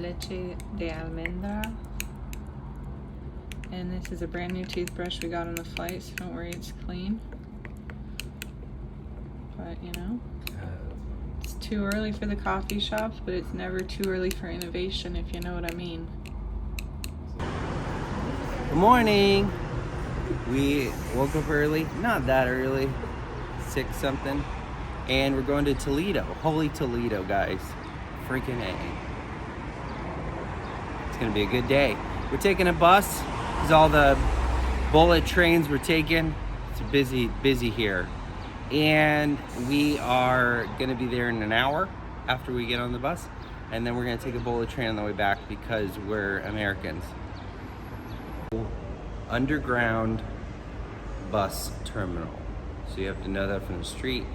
leche de almendra. And this is a brand new toothbrush we got on the flight, so don't worry, it's clean. But you know, it's too early for the coffee shops, but it's never too early for innovation, if you know what I mean. Good morning. We woke up early, not that early, 6 something, and we're going to Toledo. Holy Toledo, guys. Freaking A. It's gonna be a good day. We're taking a bus, because all the bullet trains we're taking. It's busy here. And we are gonna be there in an hour after we get on the bus, and then we're gonna take a bullet train on the way back because we're Americans. Underground bus terminal. So you have to know that from the street,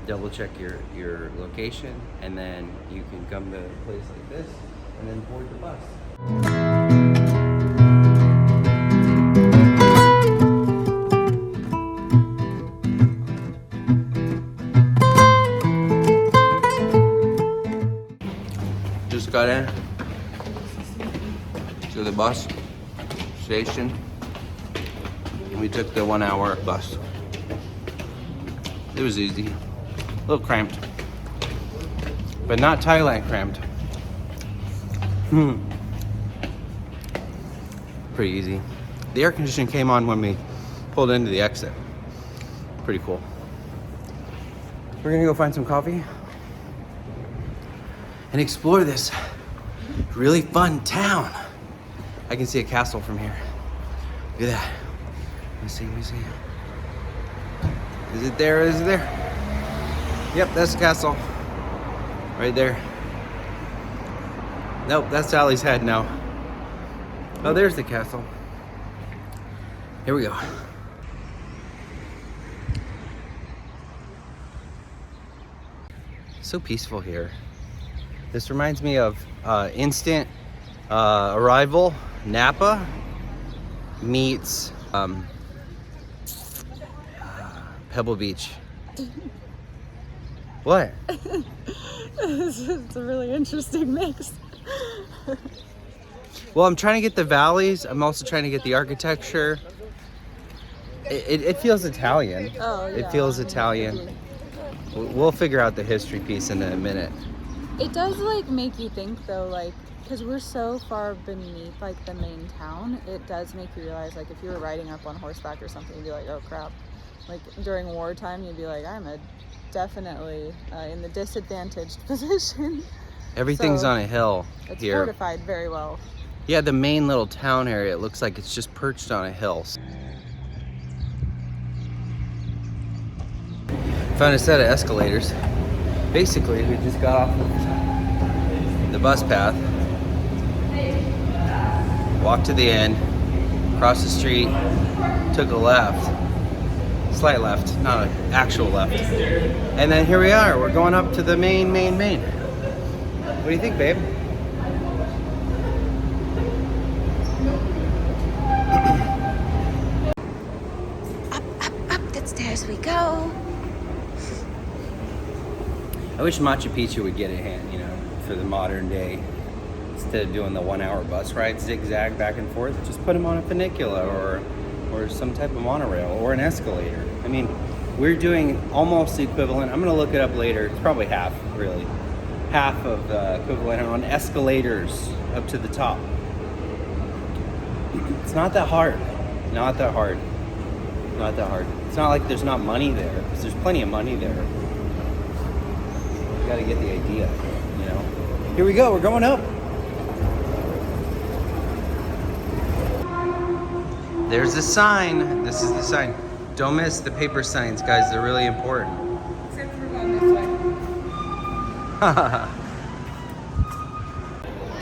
double check your location, and then you can come to a place like this and then board the bus. Just got in to the bus station. We took the 1 hour bus. It was easy, a little cramped, but not Thailand cramped. Pretty easy. The air conditioning came on when we pulled into the exit. Pretty cool. We're gonna go find some coffee and explore this really fun town. I can see a castle from here. Look at that. Let me see. Is it there? Is it there? Yep, that's the castle. Right there. Nope, that's Sally's head now. Oh, there's the castle. Here we go. So peaceful here. This reminds me of Instant Arrival, Napa meets Pebble Beach. What? It's a really interesting mix. Well, I'm trying to get the valleys. I'm also trying to get the architecture. It feels Italian. Oh, yeah. It feels Italian. We'll figure out the history piece in a minute. It does like make you think though, like, because we're so far beneath like the main town, it does make you realize, like, if you were riding up on horseback or something, you'd be like, oh crap. Like during wartime, you'd be like, I'm definitely in the disadvantaged position. Everything's on a hill it's here. fortified very well. Yeah, the main little town area, it looks like it's just perched on a hill. Found a set of escalators. Basically, we just got off the bus path, walked to the end, crossed the street, took a left, slight left, not an actual left. And then here we are, we're going up to the main. What do you think, babe? Up the stairs we go. I wish Machu Picchu would get a hand, you know, for the modern day. Instead of doing the 1 hour bus ride, zigzag back and forth, just put them on a funicular or some type of monorail or an escalator. I mean, we're doing almost the equivalent. I'm gonna look it up later. It's probably half, really. Half of the equivalent on escalators up to the top. It's not that hard. Not that hard. Not that hard. It's not like there's not money there, because there's plenty of money there. You gotta get the idea, you know? Here we go, we're going up. There's the sign. This is the sign. Don't miss the paper signs, guys. They're really important. Except for going this way.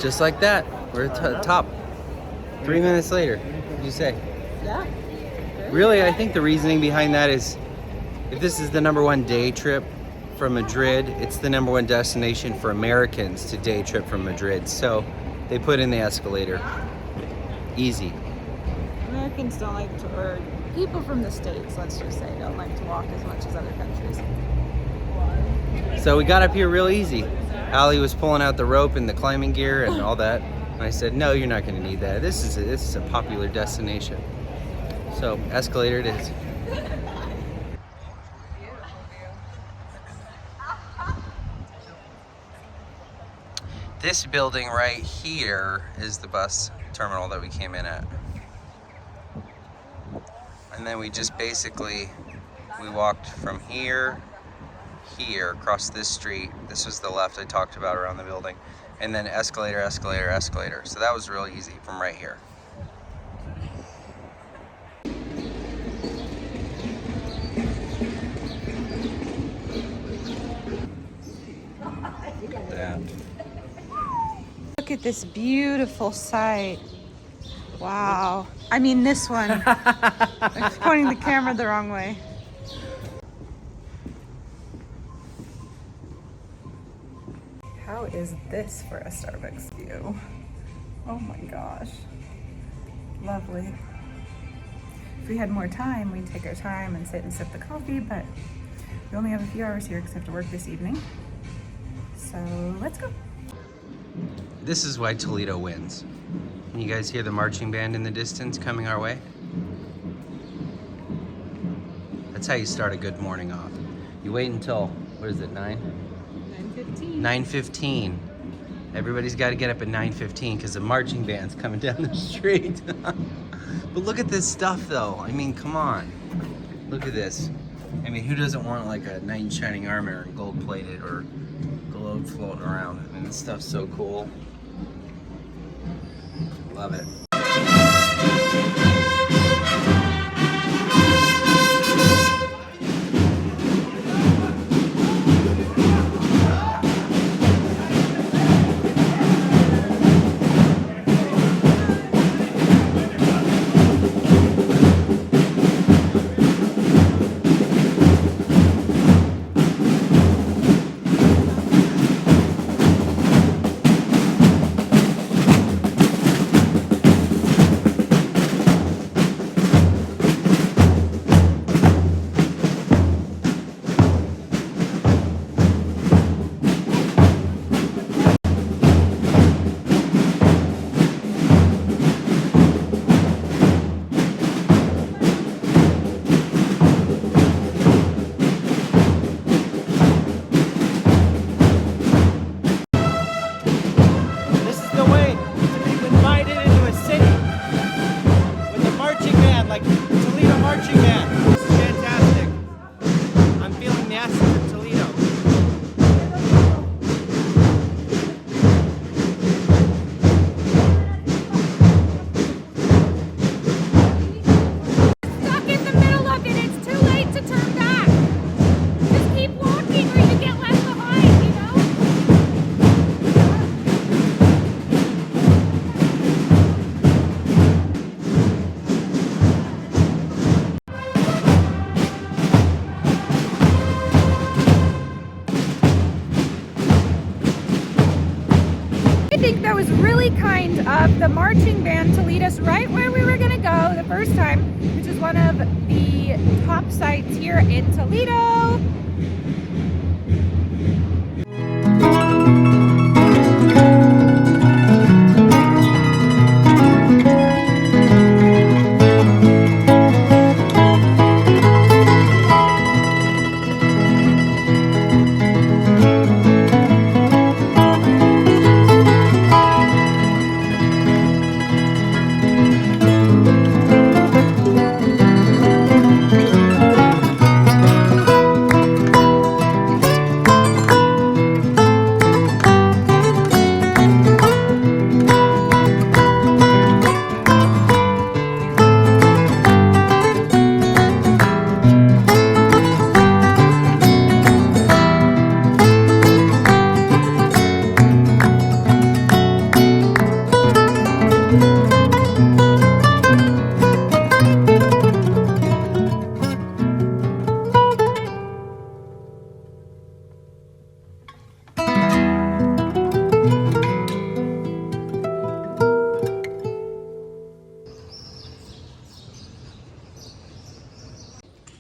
Just like that, we're at the top. 3 minutes later, what did you say? Yeah. Really, I think the reasoning behind that is, if this is the #1 day trip from Madrid, it's the #1 destination for Americans to day trip from Madrid. So they put in the escalator. Easy. Americans don't like to, or people from the States, let's just say, don't like to walk as much as other countries. So we got up here real easy. Allie was pulling out the rope and the climbing gear and all that. And I said, no, you're not gonna need that. This is a popular destination. So escalator it is. This building right here is the bus terminal that we came in at. And then we just basically, we walked from here, across this street. This was the left I talked about around the building. And then escalator, escalator, escalator. So that was really easy from right here. Yeah. Look at this beautiful site. Wow. I mean this one. I'm pointing the camera the wrong way. How is this for a Starbucks view? Oh my gosh. Lovely. If we had more time, we'd take our time and sit and sip the coffee, but we only have a few hours here because I have to work this evening. So let's go. This is why Toledo wins. Can you guys hear the marching band in the distance coming our way? That's how you start a good morning off. You wait until, what is it, 9:15. 9:15. Everybody's got to get up at 9:15 because the marching band's coming down the street. But look at this stuff though. I mean, come on. Look at this. I mean, who doesn't want like a knight in shining armor and gold plated or globe floating around? I mean, this stuff's so cool. Love it. The marching band to lead us right where we were going to go the first time, which is one of the top sites here in Toledo.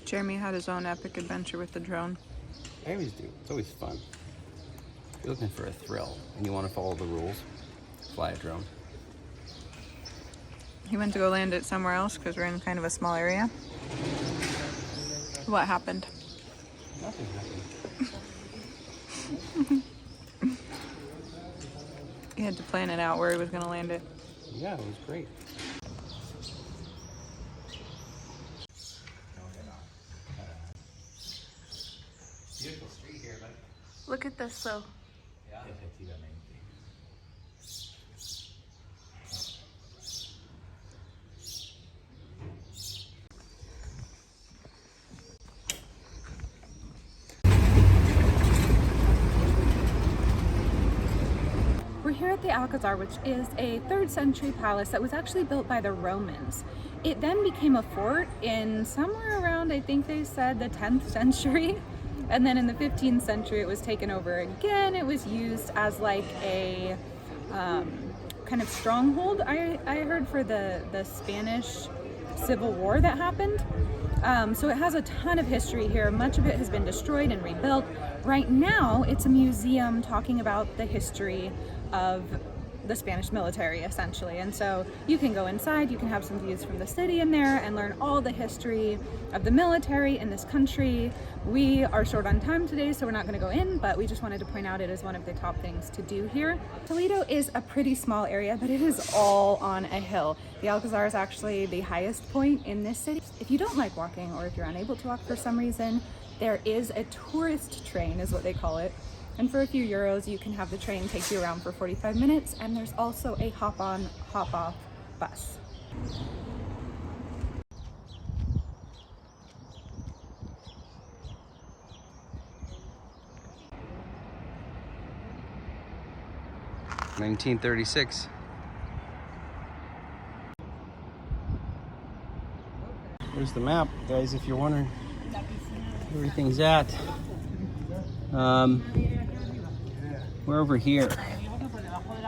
Jeremy had his own epic adventure with the drone. I always do. It's always fun. If you're looking for a thrill and you want to follow the rules, fly a drone. He went to go land it somewhere else because we're in kind of a small area. What happened? Nothing happened. He had to plan it out where he was going to land it. Yeah, it was great. Beautiful street here, buddy. Look at this though. Yeah. We're here at the Alcazar, which is a 3rd century palace that was actually built by the Romans. It then became a fort in somewhere around, I think they said, the 10th century. And then in the 15th century, it was taken over again. It was used as like a kind of stronghold, I heard, for the Spanish Civil War that happened. So it has a ton of history here. Much of it has been destroyed and rebuilt. Right now, it's a museum talking about the history of the Spanish military, essentially. And so you can go inside, you can have some views from the city in there and learn all the history of the military in this country. We are short on time today, so we're not going to go in, but we just wanted to point out it is one of the top things to do here. Toledo is a pretty small area, but it is all on a hill. The Alcazar is actually the highest point in this city. If you don't like walking, or if you're unable to walk for some reason, there is a tourist train, is what they call it. And for a few euros, you can have the train take you around for 45 minutes, and there's also a hop-on, hop-off bus. $1936. Here's the map, guys, if you're wondering where everything's at. We're over here.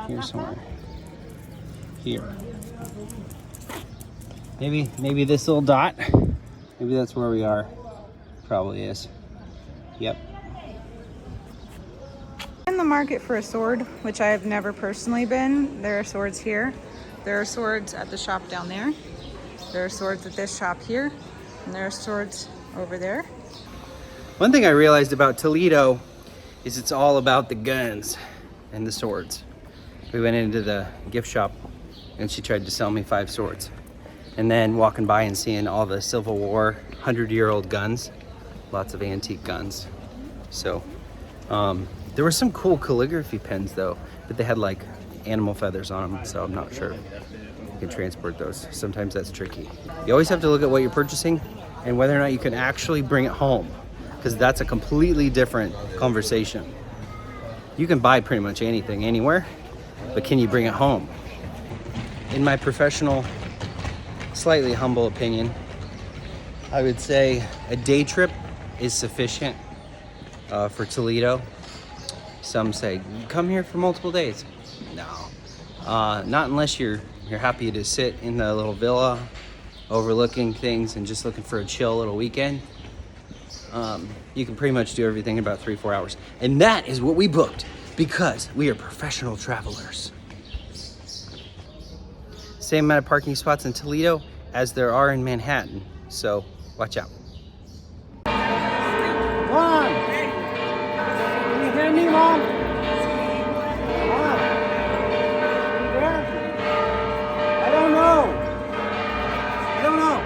Here somewhere. Here. Maybe this little dot. Maybe that's where we are. Probably is. Yep. In the market for a sword, which I have never personally been. There are swords here. There are swords at the shop down there. There are swords at this shop here. And there are swords over there. One thing I realized about Toledo is it's all about the guns and the swords. We went into the gift shop and she tried to sell me 5 swords. And then walking by and seeing all the Civil War 100-year-old guns, lots of antique guns. So there were some cool calligraphy pens though, but they had like animal feathers on them, so I'm not sure you can transport those. Sometimes that's tricky. You always have to look at what you're purchasing and whether or not you can actually bring it home, because that's a completely different conversation. You can buy pretty much anything anywhere, but can you bring it home? In my professional, slightly humble opinion, I would say a day trip is sufficient for Toledo. Some say, come here for multiple days. No, not unless you're happy to sit in the little villa overlooking things and just looking for a chill little weekend. You can pretty much do everything in about 3-4 hours. And that is what we booked because we are professional travelers. Same amount of parking spots in Toledo as there are in Manhattan. So watch out. Mom! Can you hear me, Mom? Mom? Are you there? I don't know. I don't know.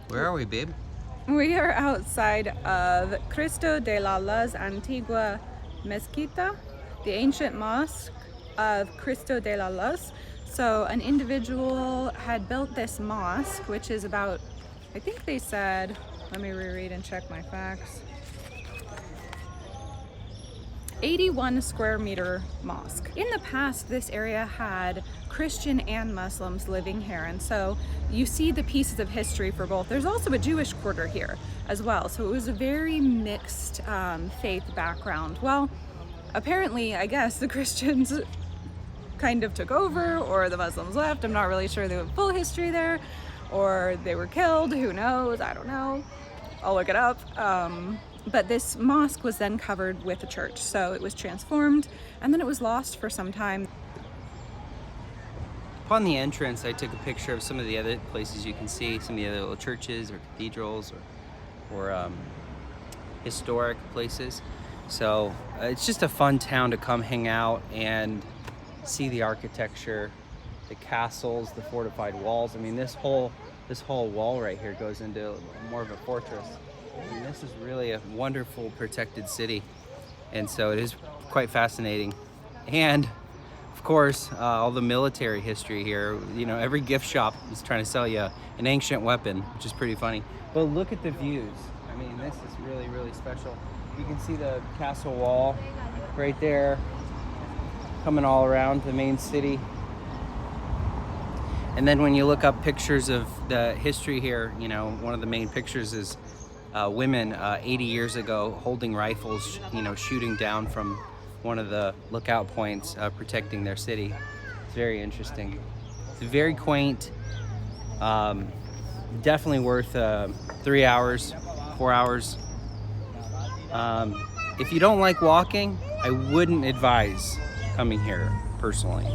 Where are we, babe? We are outside of Cristo de la Luz Antigua Mezquita, the ancient mosque of Cristo de la Luz. So an individual had built this mosque, which is about, I think they said, let me reread and check my facts, 81 square meter mosque. In the past, this area had Christian and Muslims living here, and so you see the pieces of history for both. There's also a Jewish quarter here as well, so it was a very mixed faith background. Well, apparently, I guess the Christians kind of took over, or the Muslims left. I'm not really sure the full history there, or they were killed, who knows, I don't know. I'll look it up. But this mosque was then covered with a church, so it was transformed, and then it was lost for some time. Upon the entrance, I took a picture of some of the other places you can see, some of the other little churches or cathedrals or historic places. So it's just a fun town to come hang out and see the architecture, the castles, the fortified walls. I mean, this whole wall right here goes into more of a fortress. I mean, this is really a wonderful protected city, and so it is quite fascinating. And of course, all the military history here. You know, every gift shop is trying to sell you an ancient weapon, which is pretty funny. But look at the views. I mean, this is really, really special. You can see the castle wall right there, coming all around the main city. And then when you look up pictures of the history here, you know, one of the main pictures is women 80 years ago holding rifles, you know, shooting down from one of the lookout points, protecting their city. It's very interesting. It's very quaint. Definitely worth 3 hours, 4 hours. If you don't like walking, I wouldn't advise coming here personally.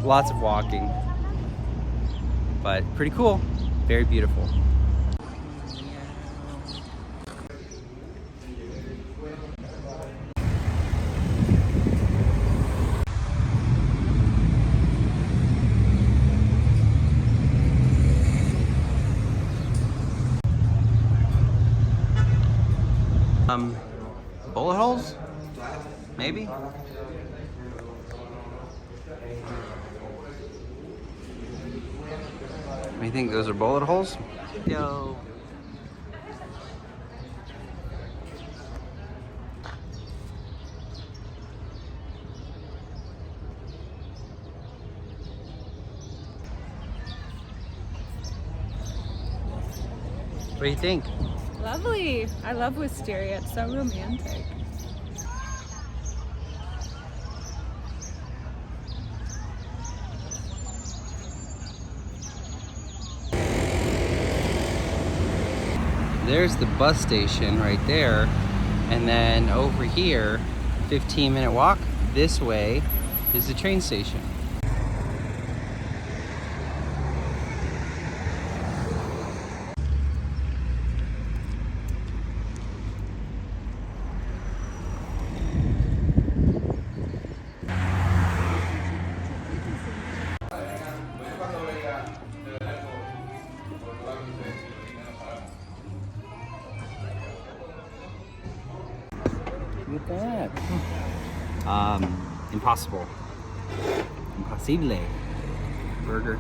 Lots of walking, but pretty cool, very beautiful. Bullet holes? Maybe? What do you think, those are bullet holes? Yo. What do you think? Lovely. I love wisteria. It's so romantic. There's the bus station right there, and then over here, 15-minute walk this way is the train station. Look at that. Impossible. Impossible. Burger.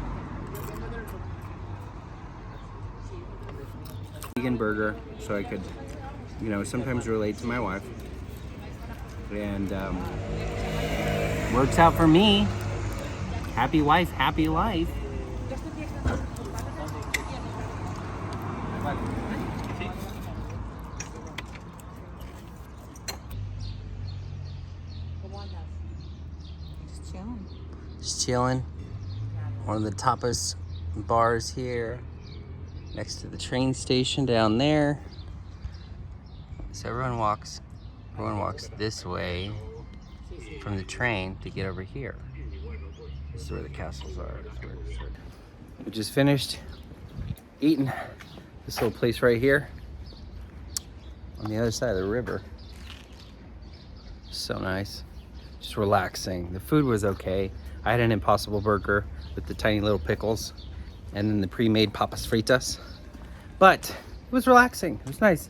Vegan burger, so I could, you know, sometimes relate to my wife. And works out for me. Happy wife, happy life. Just chilling. One of the tapas bars here, next to the train station down there. So everyone walks this way from the train to get over here. This is where the castles are. We just finished eating this little place right here on the other side of the river. So nice. Just relaxing. The food was okay. I had an Impossible burger with the tiny little pickles and then the pre-made papas fritas. But was relaxing. It was nice.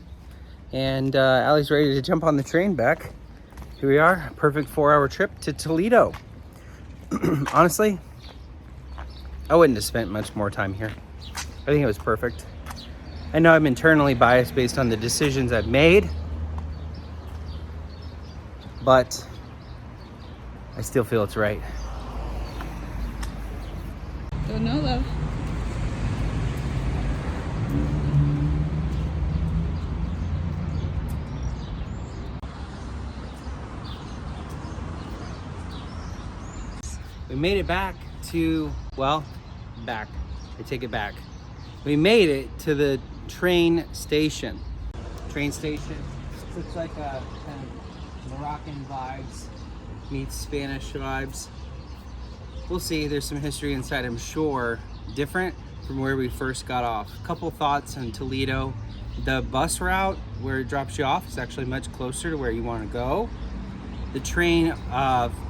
And Allie's ready to jump on the train back. Here we are, perfect 4-hour trip to Toledo. Honestly, I wouldn't have spent much more time here. I think it was perfect. I know I'm internally biased based on the decisions I've made, but I still feel it's right. Don't know, love. We made it back to, well, back. I take it back. We made it to the train station. Train station looks like a kind of Moroccan vibes meets Spanish vibes. We'll see, there's some history inside, I'm sure, different from where we first got off. A couple thoughts on Toledo. The bus route where it drops you off is actually much closer to where you want to go. The train,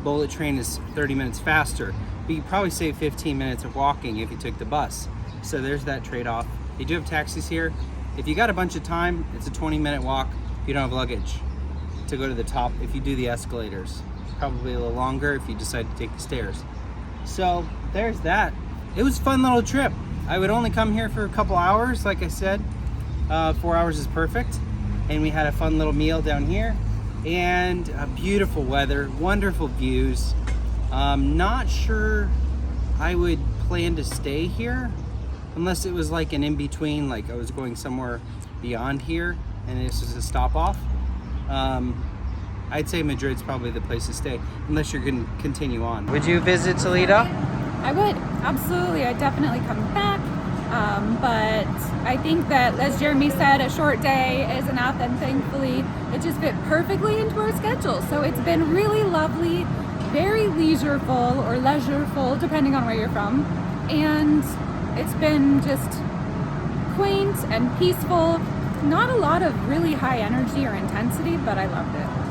bullet train, is 30 minutes faster, but you probably save 15 minutes of walking if you took the bus. So there's that trade-off. They do have taxis here. If you got a bunch of time, it's a 20-minute walk if you don't have luggage to go to the top. If you do the escalators, probably a little longer if you decide to take the stairs. So there's that. It was a fun little trip. I would only come here for a couple hours, like I said. 4 hours is perfect. And we had a fun little meal down here. And beautiful weather, wonderful views. Not sure I would plan to stay here unless it was like an in-between, like I was going somewhere beyond here and this is a stop off. I'd say Madrid's probably the place to stay unless you're going to continue on. Would you visit Toledo? I would, absolutely. I'd definitely come back. But I think that, as Jeremy said, a short day is enough, and thankfully it just fit perfectly into our schedule. So it's been really lovely, very leisureful or leisureful, depending on where you're from. And it's been just quaint and peaceful. Not a lot of really high energy or intensity, but I loved it.